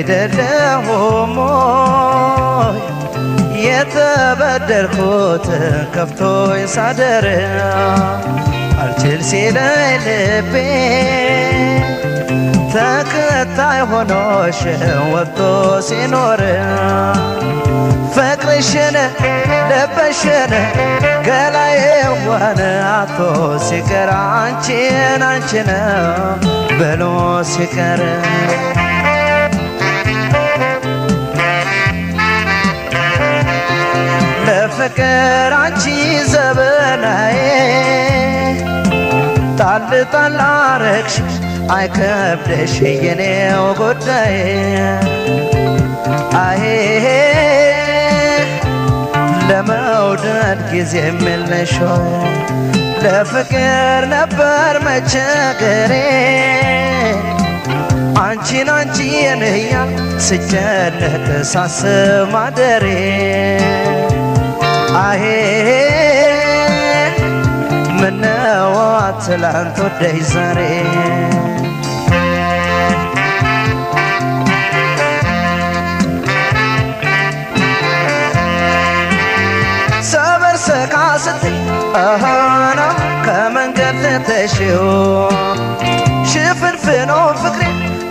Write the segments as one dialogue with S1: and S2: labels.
S1: አይደለሁም የተበደልኩት ከፍቶኝ ሳደር አልችል ሲለኝ ልቤ ተከታይ ሆኖሽ ወጥቶ ሲኖር ፍቅርሽን ልብሽን ገላዬን አቶ ሲቀር አንቺን አንቺን ብሎ ሲቀር ለፍቅር አንቺ ዘበናዬ ጣል ጣል አረግሽ አይከብደሽ የኔው ጉዳይ አሄ ለመውደድ ጊዜ የለሽ ለፍቅር ነበር መቸገሬ አንቺን አንቺን እያል ስጨነቅ ሳስብ ማደሬ አሄ ምነው ትላንት ወደይ ዛሬ ሰበር ሰካ ስትይ አሃና ከመንገድ ተሽው ሽፍንፍኖ ፍቅሬ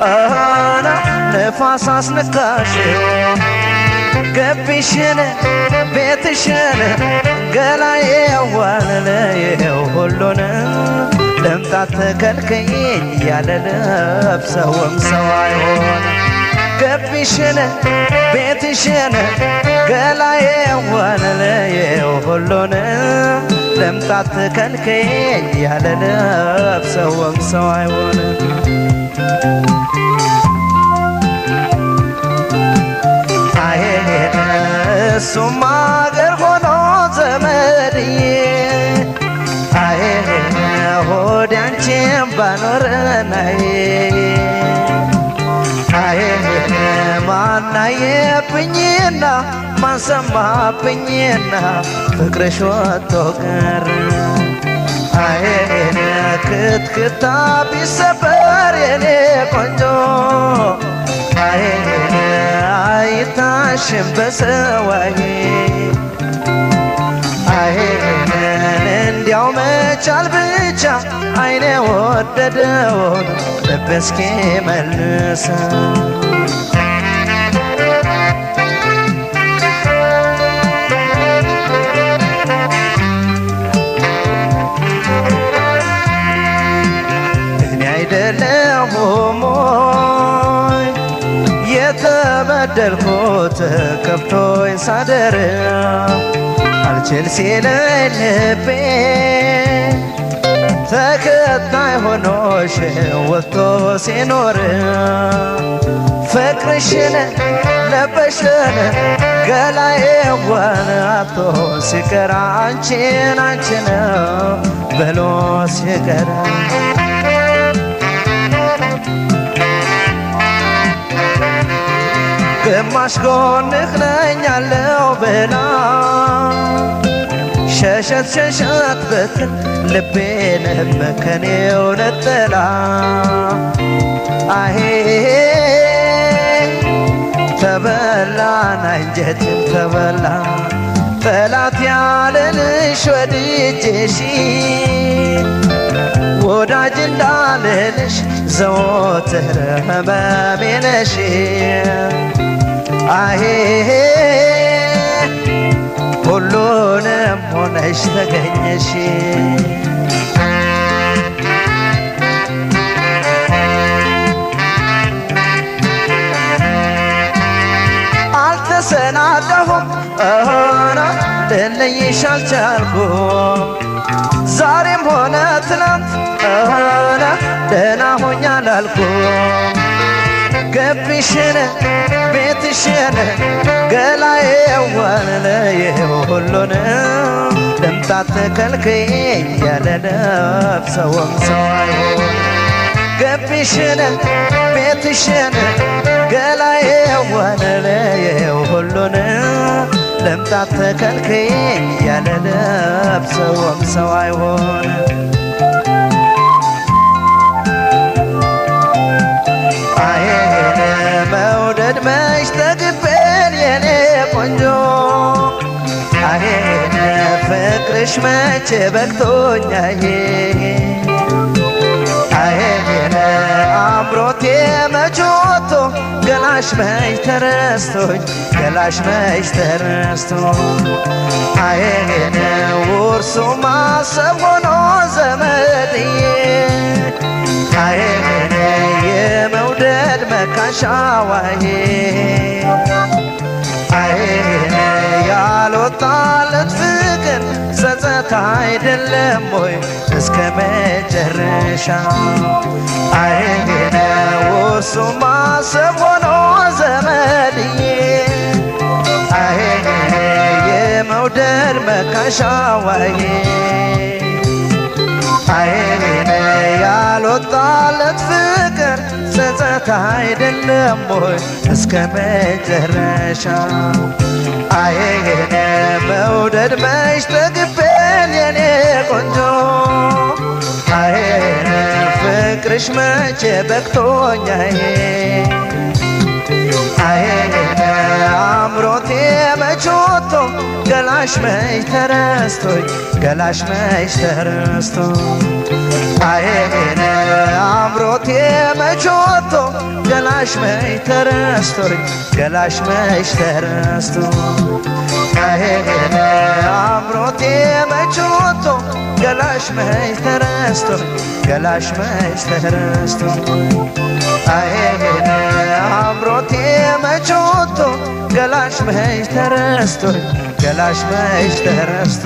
S1: አሃና ነፋስ አስነካሽው ገቢሽን ቤትሽን ገላዬ ዋለለየው ሁሉን ለምጣት ተከልከኝ ያለ ለብሰውም ሰው አይሆን ገቢሽን ቤትሽን ገላዬ ዋለለየው ሁሉን ለምጣት ተከልከኝ ያለ ለብሰውም ሰው አይሆን እሱም አገር ሆኖ ዘመድዬ አይ ሆዴ አንቺን ባኖረናይ አይ ማናየብኝና ማንሰማብኝና ፍቅርሽ ወጥቶ ቀረ አይ ክትክታ ቢሰበር የኔ ቆንጆ አይ አይታሽም በሰዋዬ አይ እንዲያው መቻል ብቻ አይኔ ወደደውን ልብ እስኪ መልሰ እኔ አይደለሁም የተበደልኩት ከፍቶኝ ሳደር አልችል ሲለኝ ልቤ ተከታይ ሆኖሽ ወጥቶ ሲኖር ፍቅርሽን ለበሽን ገላዬን አቶ ሲቀር አንቺን አንቺን ብሎ ሲቀር ግማሽ ጎንህ ነኝ ያለው ብላ ሸሸት ሸሸት ብትል ልቤንም ከኔው ነጠላ አሄ ተበላን አንጀቴም ተበላ ጠላት ያለልሽ ወድጄሽ ወዳጅ እንዳልልሽ ዘወትር ህመሜ ነሽ አሄ ሁሉንም ሆነሽ ተገኘሽ አልተሰናዳሁም ልለይሽ አልቻልኩም ዛሬም ሆነ ትናንት ደህና ሆኜ አላልኩም ገቢሽን ቤትሽን ገላዬን ዋለለየው ሁሉን ልምጣት ተከልከኝ ያለ ለብሰውም ሰው አይሆን ገቢሽን ቤትሽን ገላዬን ዋለለየው ሁሉን ልምጣት ተከልከኝ ያለ ለብሰውም ሰው አይሆን መውደድ ፍቅርሽ መቼ በቅቶኛዬ አይኔ አምሮቴ መች ወጥቶ ገላሽ መች ተረስቶኝ ገላሽ መች ተረስቶ አይኔ ውርሱ ማሰብ ሆኖ ዘመድዬ አይኔ የመውደድ መካሻዋዬ አይኔ ያልወጣለት ፍቅር ጸጸት አይደለም ወይ እስከ መጨረሻ አይኔ ውርሱ ማሰብ ሆኖ ዘመድዬ አይኔ የመውደድ መካሻዋዬ አይኔ ያልወጣለት ፍቅር ጸጸት አይደለም ወይ እስከ መጨረሻ አይኔ መውደድ መች ጠግቤን የኔ ቆንጆ አይኔ ፍቅርሽ መቼ በቅቶኛዬ አይኔ አምሮቴ መች ወጥቶ ገላሽ መች ተረስቶኝ ገላሽ መች ተረስቶ አይኔ አምሮቴ መች ወጥቶ ገላሽ መች ተረስቶኝ ገላሽ መች ተረስቶ አይኔ አምሮቴ መች ወጥቶ ገላሽ መች ተረስቶኝ ገላሽ መች ተረስቶ አይኔ አምሮቴ መች ወጥቶ ገላሽ መች ተረስቶኝ ገላሽ መች ተረስቶ